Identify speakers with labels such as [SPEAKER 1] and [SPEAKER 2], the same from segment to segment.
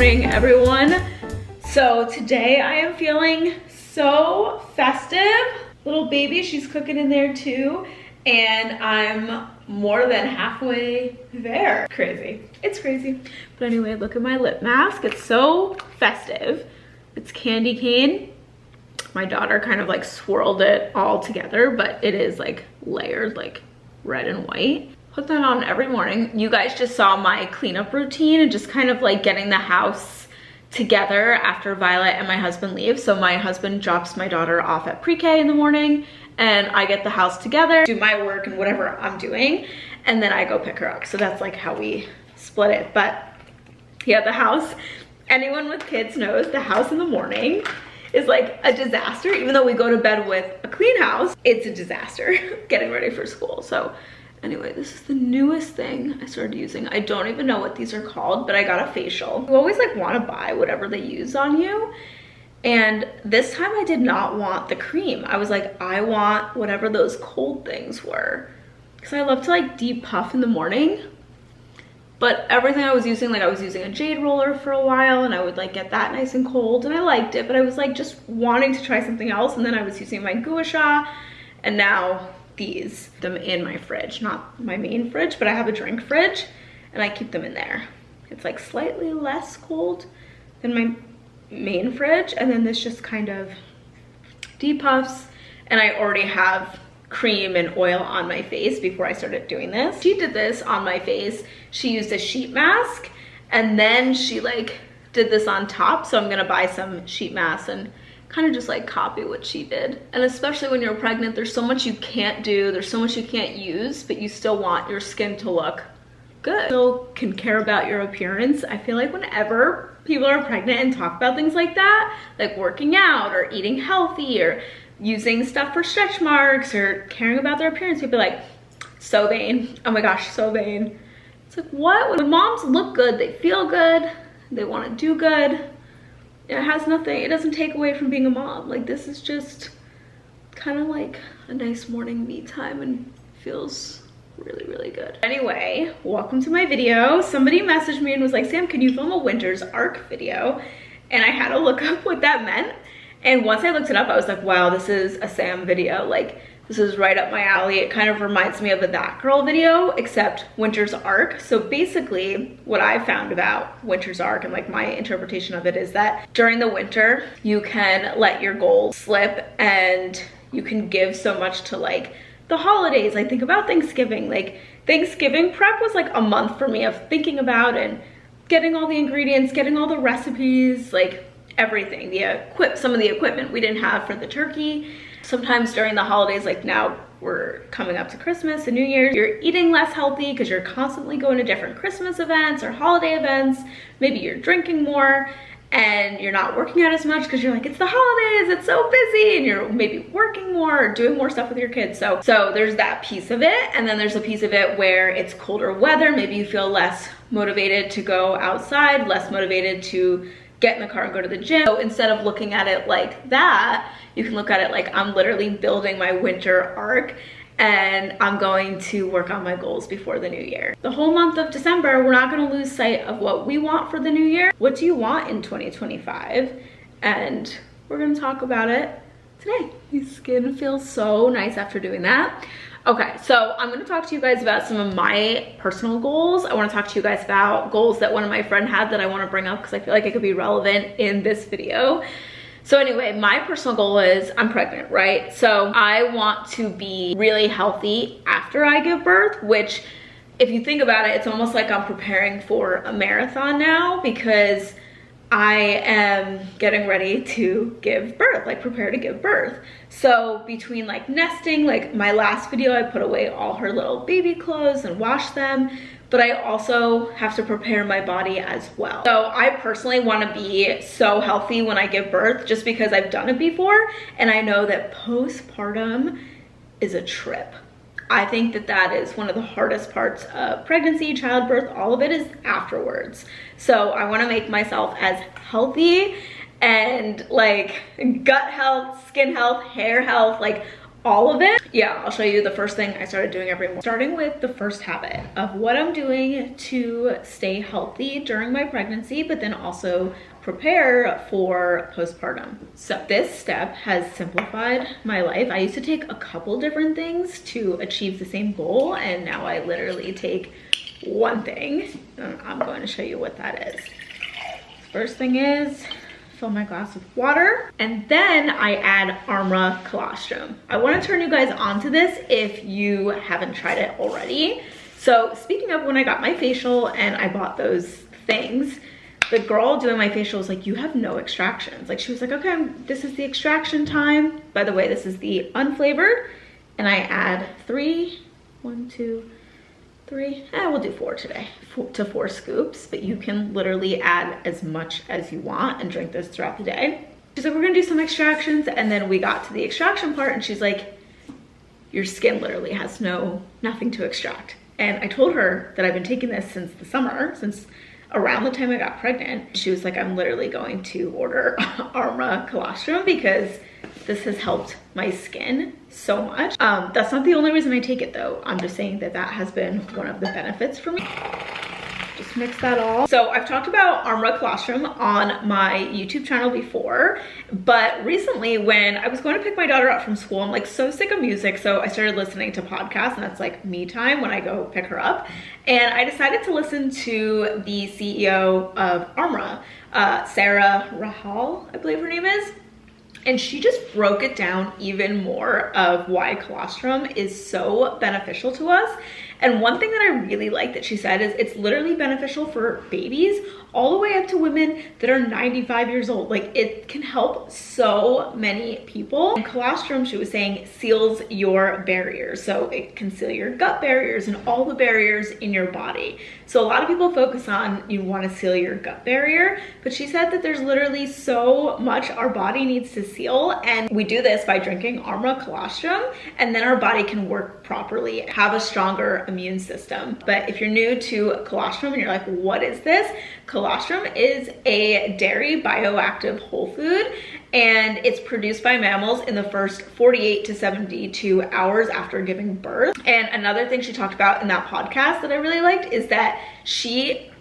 [SPEAKER 1] morning, everyone. So today I am feeling so festive. Little baby, she's cooking in there too, and I'm more than halfway there. Crazy. It's crazy. But anyway, look at my lip mask. It's so festive. It's candy cane. My daughter kind of like swirled it all together, but it is like layered, like red and white. Put that on every morning. You guys just saw my cleanup routine and just kind of like getting the house together after Violet and my husband leave. So my husband drops my daughter off at pre-K in the morning and I get the house together, do my work and whatever I'm doing, and then I go pick her up. So that's like how we split it. But yeah, the house, anyone with kids knows the house in the morning is like a disaster. Even though we go to bed with a clean house, it's a disaster getting ready for school. So anyway, this is the newest thing I started using. I don't even know what these are called, but I got a facial. You always like want to buy whatever they use on you. And this time I did not want the cream. I was like, I want whatever those cold things were. Because I love to like deep puff in the morning. But everything I was using, like I was using a jade roller for a while and I would like get that nice and cold and I liked it. But I was like just wanting to try something else. And then I was using my gua sha and now these, them in my fridge, not my main fridge, but I have a drink fridge and I keep them in there. It's like slightly less cold than my main fridge, and then this just kind of depuffs, and I already have cream and oil on my face before I started doing this. She did this on my face. She used a sheet mask and then she like did this on top, so I'm gonna buy some sheet masks and kind of just like copy what she did. And especially when you're pregnant, there's so much you can't do, there's so much you can't use, but you still want your skin to look good. Still can care about your appearance. I feel like whenever people are pregnant and talk about things like that, like working out or eating healthy or using stuff for stretch marks or caring about their appearance, people are like, so vain. Oh my gosh, so vain. It's like, what? When moms look good, they feel good, they want to do good. It has nothing, it doesn't take away from being a mom. Like this is just kind of like a nice morning me time and feels really, really good. Anyway, welcome to my video. Somebody messaged me and was like, Sam, can you film a winter's arc video? And I had to look up what that meant. And once I looked it up, I was like, wow, this is a Sam video. Like this is right up my alley. It kind of reminds me of the That Girl video, except winter's arc. So basically what I found about winter's arc and like my interpretation of it is that during the winter, you can let your goals slip and you can give so much to like the holidays. Like think about Thanksgiving. Like Thanksgiving prep was like a month for me of thinking about and getting all the ingredients, getting all the recipes, like everything, some of the equipment we didn't have for the turkey. Sometimes during the holidays, like now we're coming up to Christmas and New Year, you're eating less healthy because you're constantly going to different Christmas events or holiday events. Maybe you're drinking more and you're not working out as much because you're like, it's the holidays, it's so busy, and you're maybe working more or doing more stuff with your kids. So there's that piece of it. And then there's a piece of it where it's colder weather. Maybe you feel less motivated to go outside, less motivated to get in the car and go to the gym. So instead of looking at it like that, you can look at it like I'm literally building my winter arc and I'm going to work on my goals before the new year. The whole month of December, we're not gonna lose sight of what we want for the new year. What do you want in 2025? And we're gonna talk about it today. My skin feels so nice after doing that. Okay, so I'm gonna talk to you guys about some of my personal goals. I wanna talk to you guys about goals that one of my friends had that I wanna bring up because I feel like it could be relevant in this video. So anyway, my personal goal is I'm pregnant, right? So I want to be really healthy after I give birth, which if you think about it, it's almost like I'm preparing for a marathon now because I am getting ready to give birth, like prepare to give birth. So between like nesting, like my last video, I put away all her little baby clothes and washed them, but I also have to prepare my body as well. So I personally want to be so healthy when I give birth just because I've done it before. And I know that postpartum is a trip. I think that that is one of the hardest parts of pregnancy, childbirth, all of it is afterwards. So I want to make myself as healthy and like gut health, skin health, hair health, like all of it. Yeah, I'll show you the first thing I started doing every morning. Starting with the first habit of what I'm doing to stay healthy during my pregnancy, but then also prepare for postpartum. So this step has simplified my life. I used to take a couple different things to achieve the same goal, and now I literally take one thing. I'm going to show you what that is. First thing is fill my glass with water, and then I add Armra colostrum. I want to turn you guys onto this if you haven't tried it already. So speaking of when I got my facial and I bought those things, the girl doing my facial was like, you have no extractions. Like, she was like, okay, this is the extraction time. By the way, this is the unflavored, and I add 3, 1, 2, 3, we'll do 4 today, 4 to 4 scoops, but you can literally add as much as you want and drink this throughout the day. She's like, we're gonna do some extractions, and then we got to the extraction part, and she's like, your skin literally has nothing to extract. And I told her that I've been taking this since the summer, since around the time I got pregnant. She was like, I'm literally going to order Armra colostrum because this has helped my skin so much. That's not the only reason I take it though. I'm just saying that that has been one of the benefits for me. Just mix that all. So I've talked about Armra colostrum on my YouTube channel before, but recently when I was going to pick my daughter up from school, I'm like so sick of music, so I started listening to podcasts, and that's like me time when I go pick her up. And I decided to listen to the CEO of Armra, Sarah Rahal, I believe her name is. And she just broke it down even more of why colostrum is so beneficial to us. And one thing that I really like that she said is it's literally beneficial for babies all the way up to women that are 95 years old. Like, it can help so many people. And colostrum, she was saying, seals your barriers. So it can seal your gut barriers and all the barriers in your body. So a lot of people focus on you want to seal your gut barrier, but she said that there's literally so much our body needs to seal, and we do this by drinking Armra colostrum, and then our body can work properly, have a stronger immune system. But if you're new to colostrum and you're like, what is this? Colostrum is a dairy bioactive whole food, and it's produced by mammals in the first 48 to 72 hours after giving birth. And another thing she talked about in that podcast that I really liked is that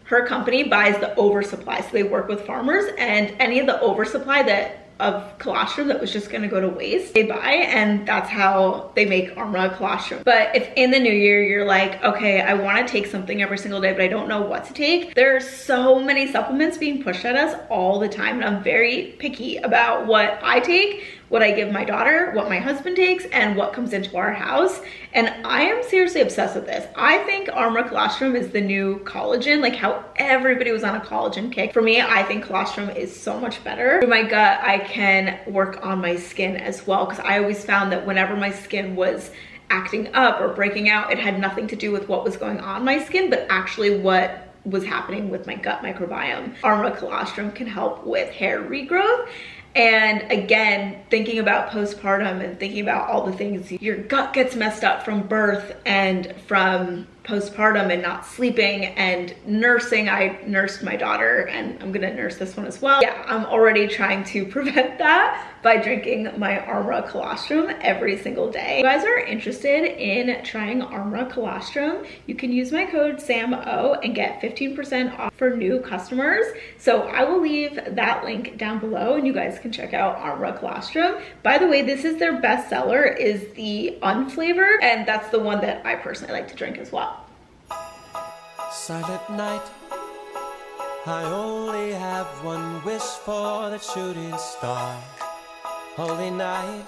[SPEAKER 1] her company buys the oversupply. So they work with farmers, and any of the oversupply of colostrum that was just gonna go to waste, they buy, and that's how they make Armra colostrum. But if in the new year you're like, okay, I wanna take something every single day, but I don't know what to take, there's so many supplements being pushed at us all the time, and I'm very picky about what I take, what I give my daughter, what my husband takes, and what comes into our house. And I am seriously obsessed with this. I think Armra colostrum is the new collagen, like how everybody was on a collagen kick. For me, I think colostrum is so much better. Through my gut, I can work on my skin as well, because I always found that whenever my skin was acting up or breaking out, it had nothing to do with what was going on in my skin, but actually what was happening with my gut microbiome. Armra colostrum can help with hair regrowth. And again, thinking about postpartum and thinking about all the things, your gut gets messed up from birth and from postpartum and not sleeping and nursing. I nursed my daughter, and I'm gonna nurse this one as well. Yeah, I'm already trying to prevent that by drinking my Armra colostrum every single day. If you guys are interested in trying Armra colostrum, you can use my code SAMO and get 15% off for new customers. So I will leave that link down below, and you guys can check out Armra colostrum. By the way, this is their best seller, is the unflavored, and that's the one that I personally like to drink as well.
[SPEAKER 2] Silent night, I only have one wish for that shooting star. Holy night,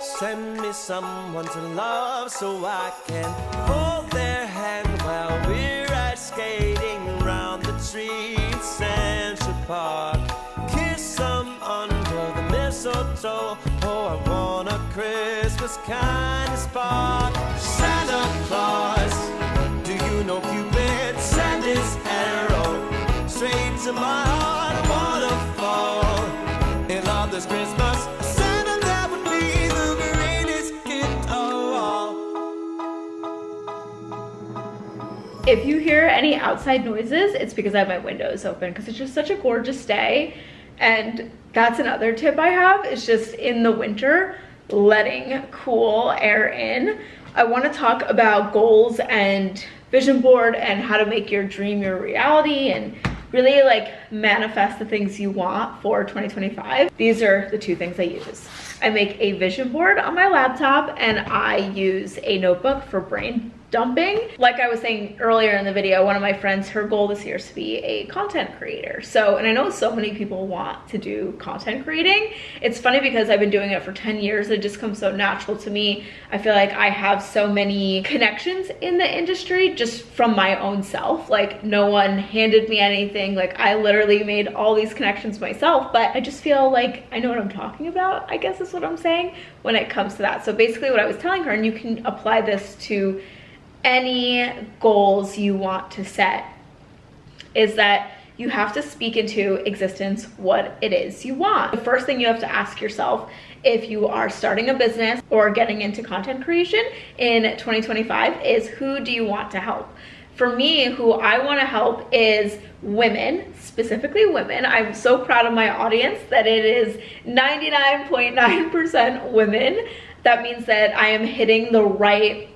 [SPEAKER 2] send me someone to love so I can hold their hand while we're ice skating around the trees in Central Park. Kiss them under the mistletoe. Oh, I want a Christmas kind of spark. Santa Claus, do you know Cupid sent his arrow straight to my heart? Waterfall in love this Christmas. Santa, that would be the greatest gift of all.
[SPEAKER 1] If you hear any outside noises, it's because I have my windows open, because it's just such a gorgeous day. And that's another tip I have, is just in the winter, letting cool air in, I want to talk about goals and vision board and how to make your dream your reality and really like manifest the things you want for 2025. These are the two things I use. I make a vision board on my laptop and I use a notebook for brain dumping. Like I was saying earlier in the video, one of my friends, her goal this year is to be a content creator. So, and I know so many people want to do content creating. It's funny because I've been doing it for 10 years. It just comes so natural to me. I feel like I have so many connections in the industry just from my own self. Like no one handed me anything. Like I literally made all these connections myself, but I just feel like I know what I'm talking about, I guess is what I'm saying when it comes to that. So basically what I was telling her, and you can apply this to any goals you want to set, is that you have to speak into existence what it is you want. The first thing you have to ask yourself if you are starting a business or getting into content creation in 2025 is, who do you want to help? For me, who I want to help is women, specifically women. I'm so proud of my audience that it is 99.9% women. That means that I am hitting the right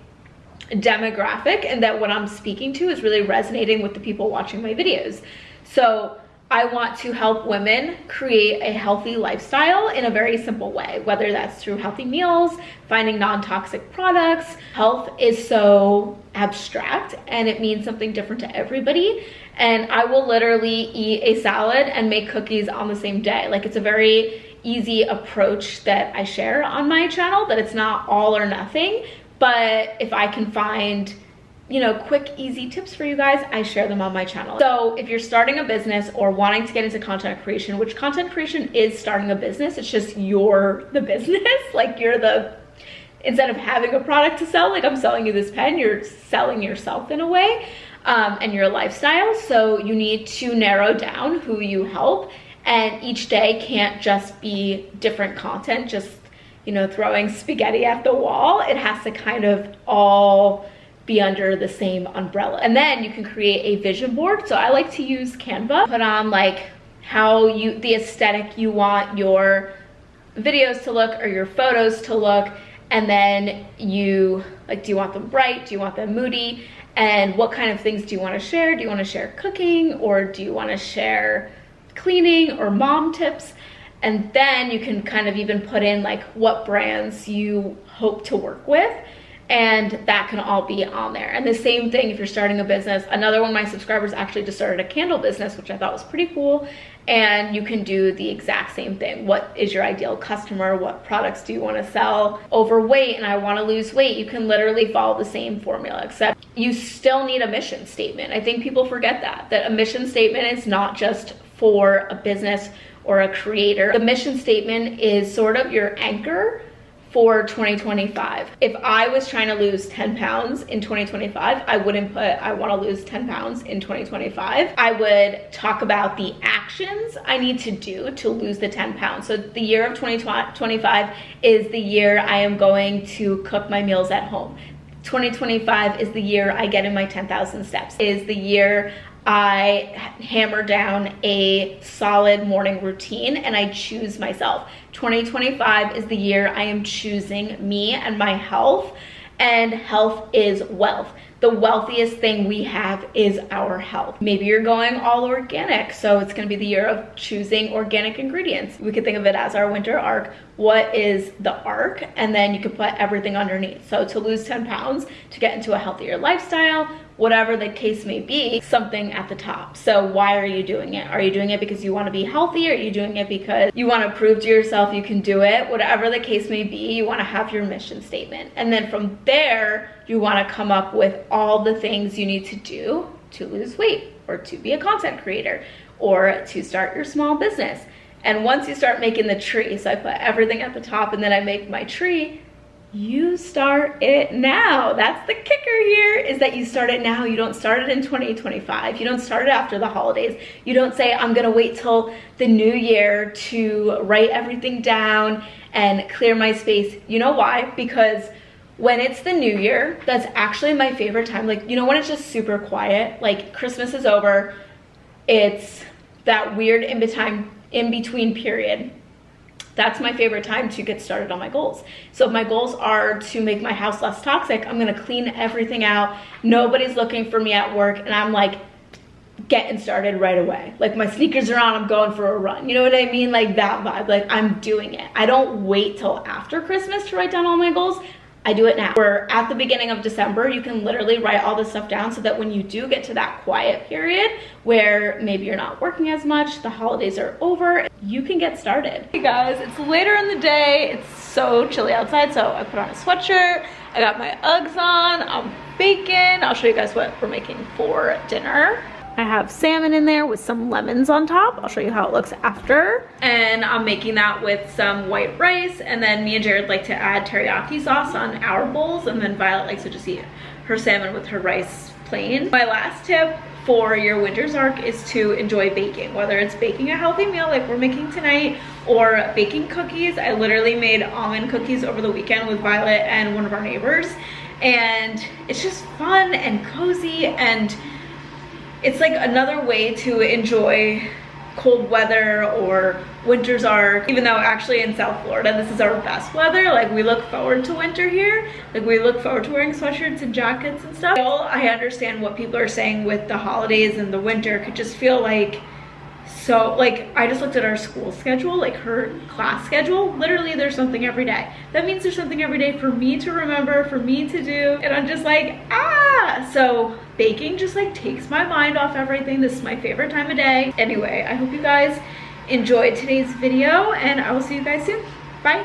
[SPEAKER 1] demographic and that what I'm speaking to is really resonating with the people watching my videos. So I want to help women create a healthy lifestyle in a very simple way, whether that's through healthy meals, finding non-toxic products. Health is so abstract and it means something different to everybody. And I will literally eat a salad and make cookies on the same day. Like it's a very easy approach that I share on my channel, that it's not all or nothing. But if I can find, you know, quick, easy tips for you guys, I share them on my channel. So if you're starting a business or wanting to get into content creation, which content creation is starting a business, it's just you're the business. Like you're the, instead of having a product to sell, like I'm selling you this pen, you're selling yourself in a way, and your lifestyle. So you need to narrow down who you help, and each day can't just be different content, just, you know, throwing spaghetti at the wall. It has to kind of all be under the same umbrella. And then you can create a vision board. So I like to use Canva, put on like how you, the aesthetic you want your videos to look or your photos to look. And then you, like, do you want them bright? Do you want them moody? And what kind of things do you want to share? Do you want to share cooking, or do you want to share cleaning or mom tips? And then you can kind of even put in like what brands you hope to work with, and that can all be on there. And the same thing if you're starting a business. Another one of my subscribers actually just started a candle business, which I thought was pretty cool. And you can do the exact same thing. What is your ideal customer? What products do you want to sell? Overweight and I want to lose weight. You can literally follow the same formula, except you still need a mission statement. I think people forget that a mission statement is not just for a business or a creator. The mission statement is sort of your anchor for 2025. If I was trying to lose 10 pounds in 2025, I wouldn't put, I want to lose 10 pounds in 2025. I would talk about the actions I need to do to lose the 10 pounds. So the year of 2025 is the year I am going to cook my meals at home. 2025 is the year I get in my 10,000 steps. Is the year I hammer down a solid morning routine and I choose myself. 2025 is the year I am choosing me and my health, and health is wealth. The wealthiest thing we have is our health. Maybe you're going all organic, so it's gonna be the year of choosing organic ingredients. We could think of it as our winter arc. What is the arc? And then you could put everything underneath. So to lose 10 pounds, to get into a healthier lifestyle, whatever the case may be, something at the top. So why are you doing it? Are you doing it because you want to be healthy? Are you doing it because you want to prove to yourself you can do it? Whatever the case may be, you want to have your mission statement. And then from there, you want to come up with all the things you need to do to lose weight, or to be a content creator, or to start your small business. And once you start making the tree, so I put everything at the top and then I make my tree, you start it now. That's the kicker here, is that you start it now. You don't start it in 2025. You don't start it after the holidays. You don't say, I'm gonna wait till the new year to write everything down and clear my space. You know why? Because when it's the new year, that's actually my favorite time. Like, you know, when it's just super quiet, like Christmas is over, it's that weird in between period. that's my favorite time to get started on my goals. So if my goals are to make my house less toxic, I'm gonna clean everything out. Nobody's looking for me at work, and I'm like getting started right away. Like my sneakers are on, I'm going for a run. You know what I mean? Like that vibe, like I'm doing it. I don't wait till after Christmas to write down all my goals. I do it now. We're at the beginning of December. You can literally write all this stuff down so that when you do get to that quiet period where maybe you're not working as much, the holidays are over, you can get started. Hey guys, it's later in the day. It's so chilly outside, so I put on a sweatshirt. I got my Uggs on. I'm baking. I'll show you guys what we're making for dinner. I have salmon in there with some lemons on top. I'll show you how it looks after. And I'm making that with some white rice. And then me and Jared like to add teriyaki sauce on our bowls. And then Violet likes to just eat her salmon with her rice plain. My last tip for your winter's arc is to enjoy baking. Whether it's baking a healthy meal like we're making tonight or baking cookies. I literally made almond cookies over the weekend with Violet and one of our neighbors. And it's just fun and cozy, and it's like another way to enjoy cold weather or winter's arc. Even though actually in South Florida, this is our best weather. Like we look forward to winter here. Like we look forward to wearing sweatshirts and jackets and stuff. I understand what people are saying with the holidays and the winter could just feel like, so like I just looked at our school schedule, like her class schedule. Literally there's something every day. That means there's something every day for me to remember, for me to do. And I'm just like, ah! So baking just like takes my mind off everything. This is my favorite time of day. Anyway, I hope you guys enjoyed today's video, and I will see you guys soon.